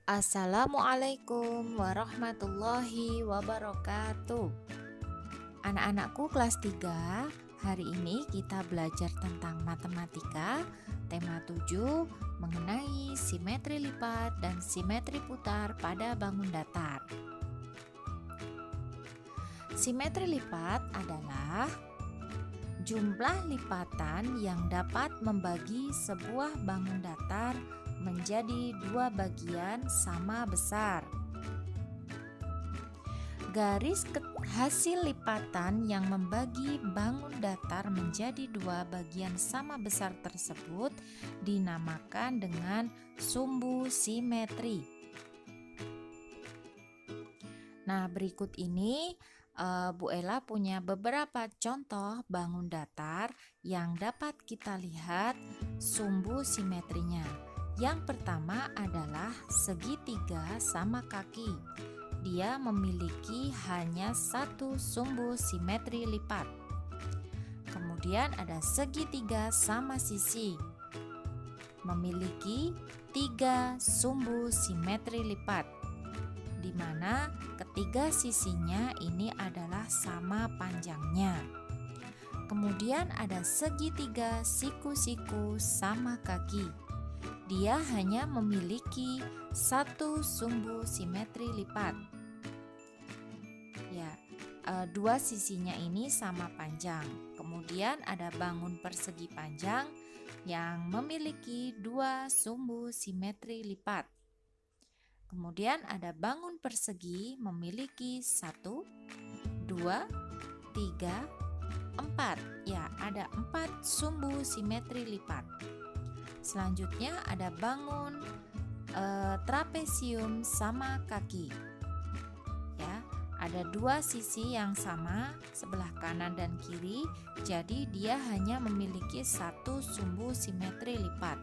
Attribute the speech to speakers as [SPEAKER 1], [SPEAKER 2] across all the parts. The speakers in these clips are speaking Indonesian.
[SPEAKER 1] Assalamualaikum warahmatullahi wabarakatuh. Anak-anakku kelas 3, hari ini kita belajar tentang matematika, tema 7 mengenai simetri lipat dan simetri putar pada bangun datar. Simetri lipat adalah jumlah lipatan yang dapat membagi sebuah bangun datar menjadi dua bagian sama besar. Garis hasil lipatan yang membagi bangun datar menjadi dua bagian sama besar tersebut dinamakan dengan sumbu simetri. Nah, berikut ini Bu Ella punya beberapa contoh bangun datar yang dapat kita lihat sumbu simetrinya. Yang pertama adalah segitiga sama kaki. Dia memiliki hanya satu sumbu simetri lipat. Kemudian ada segitiga sama sisi. Memiliki 3 sumbu simetri lipat, di mana ketiga sisinya ini adalah sama panjangnya. Kemudian ada segitiga siku-siku sama kaki. Dia hanya memiliki satu sumbu simetri lipat. Ya, dua sisinya ini sama panjang. Kemudian ada bangun persegi panjang yang memiliki dua sumbu simetri lipat. Kemudian ada bangun persegi memiliki 1, 2, 3, 4. Ya, ada 4 sumbu simetri lipat. Selanjutnya ada bangun trapesium sama kaki. Ya, ada dua sisi yang sama sebelah kanan dan kiri, jadi dia hanya memiliki satu sumbu simetri lipat.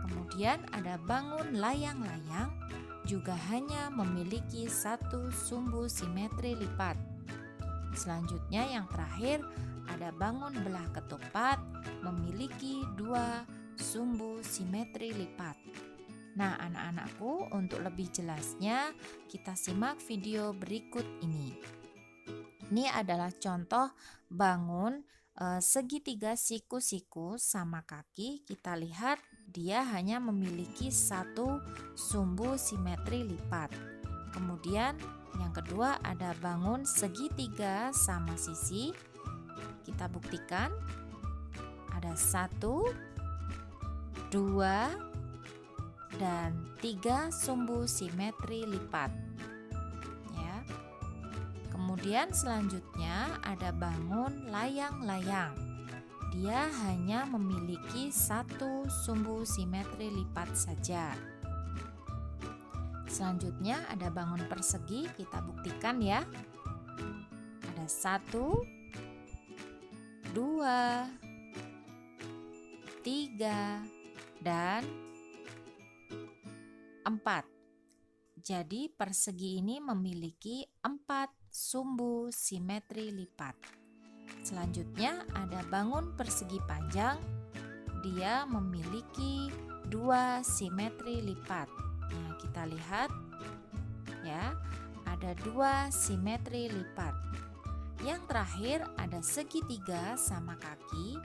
[SPEAKER 1] Kemudian ada bangun layang-layang, juga hanya memiliki satu sumbu simetri lipat. Selanjutnya yang terakhir ada bangun belah ketupat memiliki dua sumbu simetri lipat. Nah, anak-anakku, untuk lebih jelasnya kita simak video berikut ini. Ini adalah contoh bangun segitiga siku-siku sama kaki. Kita lihat dia hanya memiliki satu sumbu simetri lipat. Kemudian yang kedua ada bangun segitiga sama sisi. Kita buktikan ada 1, 2, dan 3 sumbu simetri lipat. Ya. Kemudian selanjutnya ada bangun layang-layang. Dia hanya memiliki satu sumbu simetri lipat saja. Selanjutnya ada bangun persegi, kita buktikan ya. Ada 1, 2, 3, dan 4. Jadi persegi ini memiliki 4 sumbu simetri lipat. Selanjutnya ada bangun persegi panjang. Dia memiliki 2 simetri lipat. Nah, kita lihat ya, ada 2 simetri lipat. Yang terakhir ada segitiga sama kaki.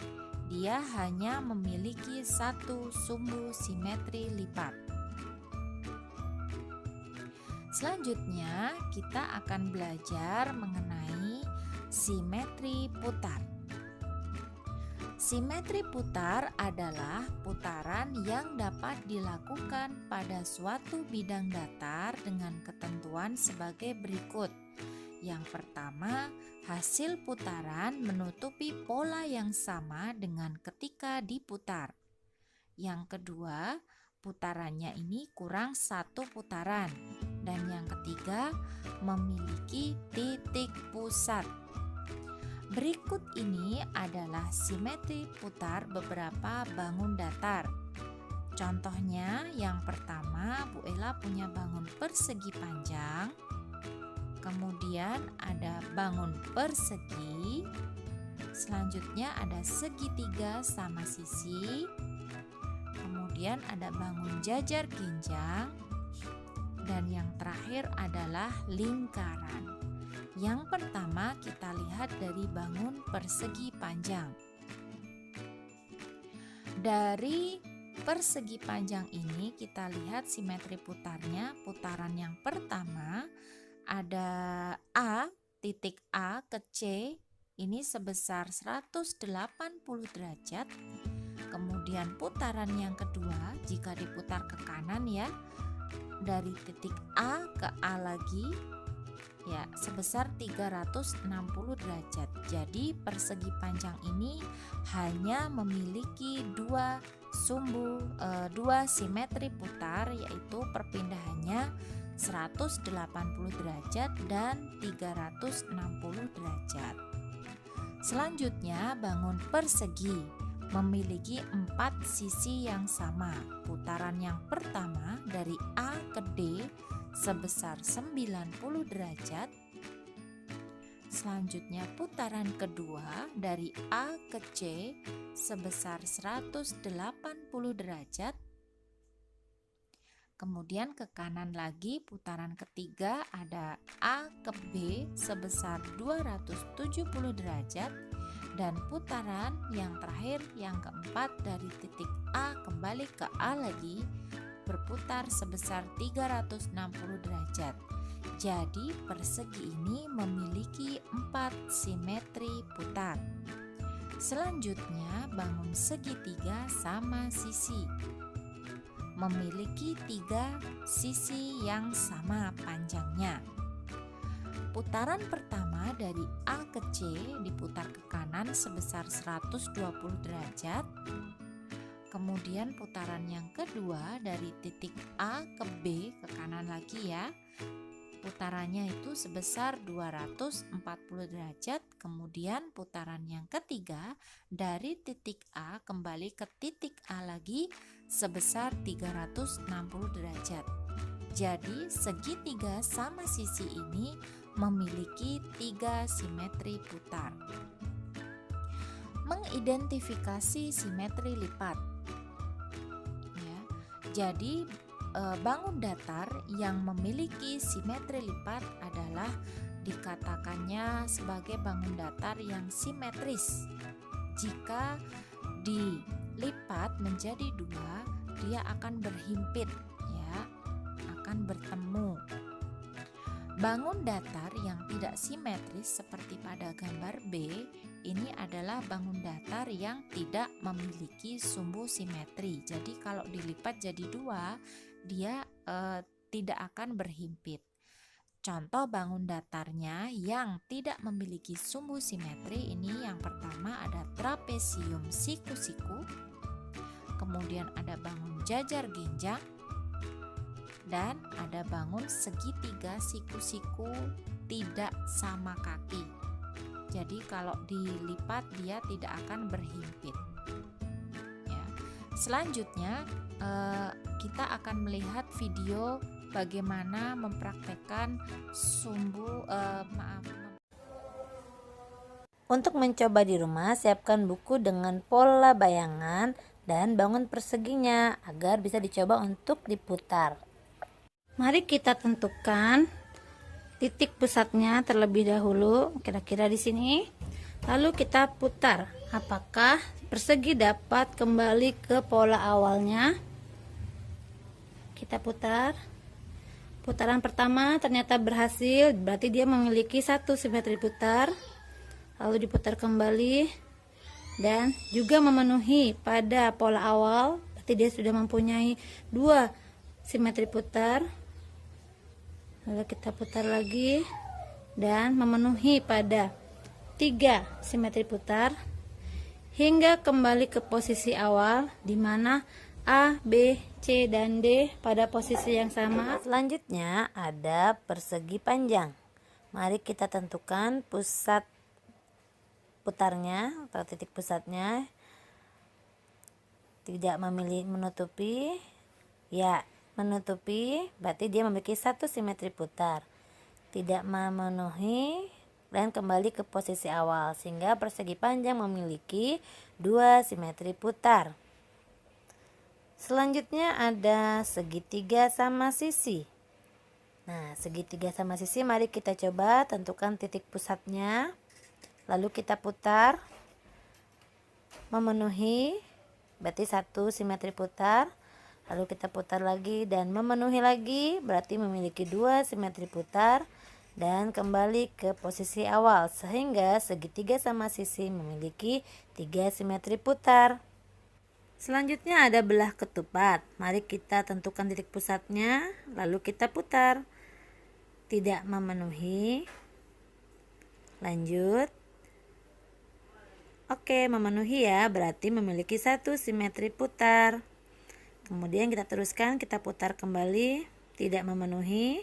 [SPEAKER 1] Dia hanya memiliki satu sumbu simetri lipat. Selanjutnya kita akan belajar mengenai simetri putar. Simetri putar adalah putaran yang dapat dilakukan pada suatu bidang datar dengan ketentuan sebagai berikut. Yang pertama, hasil putaran menutupi pola yang sama dengan ketika diputar. Yang kedua, putarannya ini kurang satu putaran. Dan yang ketiga, memiliki titik pusat. Berikut ini adalah simetri putar beberapa bangun datar. Contohnya yang pertama, Bu Ella punya bangun persegi panjang. Kemudian ada bangun persegi. Selanjutnya ada segitiga sama sisi. Kemudian ada bangun jajar ginjang. dan yang terakhir adalah lingkaran. Yang pertama kita lihat dari bangun persegi panjang. Dari persegi panjang ini kita lihat simetri putarnya. Putaran yang pertama ada A, titik A ke C ini sebesar 180 derajat. Kemudian putaran yang kedua jika diputar ke kanan ya, dari titik A ke A lagi ya sebesar 360 derajat. Jadi persegi panjang ini hanya memiliki dua simetri putar, yaitu perpindahannya 180 derajat dan 360 derajat. Selanjutnya bangun persegi memiliki 4 sisi yang sama. Putaran yang pertama dari A ke D sebesar 90 derajat. Selanjutnya putaran kedua dari A ke C sebesar 180 derajat. Kemudian ke kanan lagi putaran ketiga ada A ke B sebesar 270 derajat. Dan putaran yang terakhir yang keempat dari titik A kembali ke A lagi berputar sebesar 360 derajat. Jadi persegi ini memiliki 4 simetri putar. Selanjutnya bangun segitiga sama sisi. Memiliki 3 sisi yang sama panjangnya. Putaran pertama dari A ke C diputar ke kanan sebesar 120 derajat. Kemudian putaran yang kedua dari titik A ke B ke kanan lagi ya. Putarannya itu sebesar 240 derajat. Kemudian putaran yang ketiga dari titik A kembali ke titik A lagi sebesar 360 derajat. Jadi segitiga sama sisi ini memiliki 3 simetri putar. Mengidentifikasi simetri lipat. Ya, jadi bangun datar yang memiliki simetri lipat adalah dikatakannya sebagai bangun datar yang simetris. Jika dilipat menjadi 2, dia akan berhimpit, ya, akan bertemu. Bangun datar yang tidak simetris seperti pada gambar B, ini adalah bangun datar yang tidak memiliki sumbu simetri. Jadi kalau dilipat jadi 2, dia tidak akan berhimpit. Contoh bangun datarnya yang tidak memiliki sumbu simetri ini yang pertama ada trapesium siku-siku, kemudian ada bangun jajar genjang, dan ada bangun segitiga siku-siku tidak sama kaki. Jadi kalau dilipat dia tidak akan berhimpit. Ya. Selanjutnya kita akan melihat video bagaimana mempraktekkan
[SPEAKER 2] Untuk mencoba di rumah, siapkan buku dengan pola bayangan dan bangun perseginya agar bisa dicoba untuk diputar. Mari kita tentukan titik pusatnya terlebih dahulu, kira-kira di sini. Lalu kita putar. Apakah persegi dapat kembali ke pola awalnya? Kita putar. Putaran pertama ternyata berhasil, berarti dia memiliki 1 simetri putar. Lalu diputar kembali dan juga memenuhi pada pola awal, berarti dia sudah mempunyai 2 simetri putar. Lalu kita putar lagi dan memenuhi pada 3 simetri putar hingga kembali ke posisi awal, di mana A, B, C, dan D pada posisi yang sama. Selanjutnya ada persegi panjang. Mari kita tentukan pusat putarnya atau titik pusatnya. Tidak memilih menutupi, ya menutupi, berarti dia memiliki 1 simetri putar. Tidak memenuhi dan kembali ke posisi awal, sehingga persegi panjang memiliki 2 simetri putar. Selanjutnya ada segitiga sama sisi. Nah, segitiga sama sisi mari kita coba tentukan titik pusatnya. Lalu kita putar memenuhi, berarti 1 simetri putar. Lalu kita putar lagi dan memenuhi lagi, berarti memiliki 2 simetri putar. Dan kembali ke posisi awal, sehingga segitiga sama sisi memiliki 3 simetri putar. Selanjutnya ada belah ketupat. Mari kita tentukan titik pusatnya, lalu kita putar. Tidak memenuhi. Lanjut. Oke, memenuhi ya, berarti memiliki 1 simetri putar. Kemudian kita teruskan, kita putar kembali, tidak memenuhi.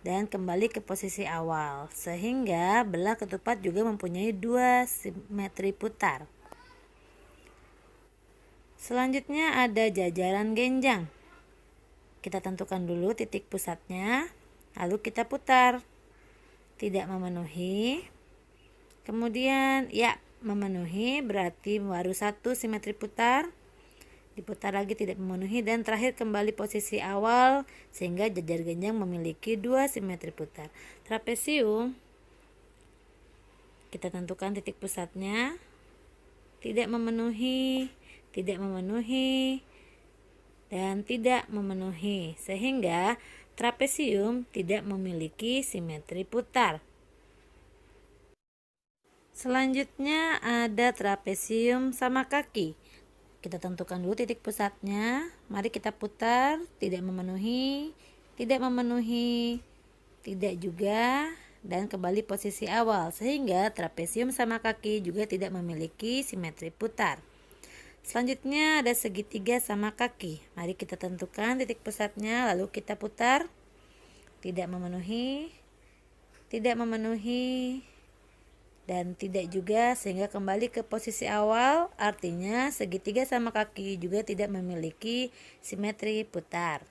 [SPEAKER 2] Dan kembali ke posisi awal, sehingga belah ketupat juga mempunyai 2 simetri putar. Selanjutnya ada jajaran genjang. Kita tentukan dulu titik pusatnya, lalu kita putar. Tidak memenuhi. Kemudian ya, memenuhi, berarti baru 1 simetri putar. Diputar lagi, tidak memenuhi, dan terakhir kembali posisi awal, sehingga jajar genjang memiliki 2 simetri putar. Trapesium, kita tentukan titik pusatnya. Tidak memenuhi, tidak memenuhi, dan tidak memenuhi, sehingga trapesium tidak memiliki simetri putar. Selanjutnya ada trapesium sama kaki. Kita tentukan dulu titik pusatnya. Mari kita putar, tidak memenuhi, tidak memenuhi, tidak juga, dan kembali posisi awal, sehingga trapesium sama kaki juga tidak memiliki simetri putar. Selanjutnya ada segitiga sama kaki. Mari kita tentukan titik pusatnya, lalu kita putar. Tidak memenuhi, tidak memenuhi, dan tidak juga, sehingga kembali ke posisi awal, artinya segitiga sama kaki juga tidak memiliki simetri putar.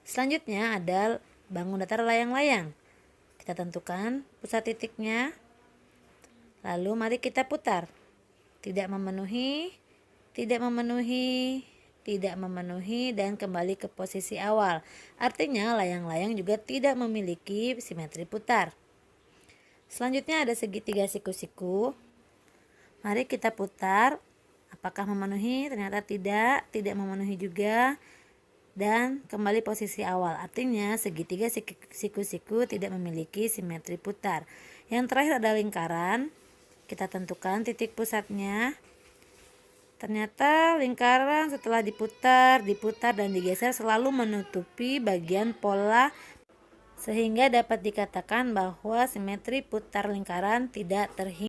[SPEAKER 2] Selanjutnya ada bangun datar layang-layang. Kita tentukan pusat titiknya, lalu mari kita putar. Tidak memenuhi, tidak memenuhi, tidak memenuhi, dan kembali ke posisi awal. Artinya layang-layang juga tidak memiliki simetri putar. Selanjutnya ada segitiga siku-siku. Mari kita putar. Apakah memenuhi? Ternyata tidak memenuhi juga. Dan kembali posisi awal. Artinya segitiga siku-siku tidak memiliki simetri putar. Yang terakhir ada lingkaran. Kita tentukan titik pusatnya. Ternyata lingkaran setelah diputar dan digeser selalu menutupi bagian pola, sehingga dapat dikatakan bahwa simetri putar lingkaran tidak terhingga.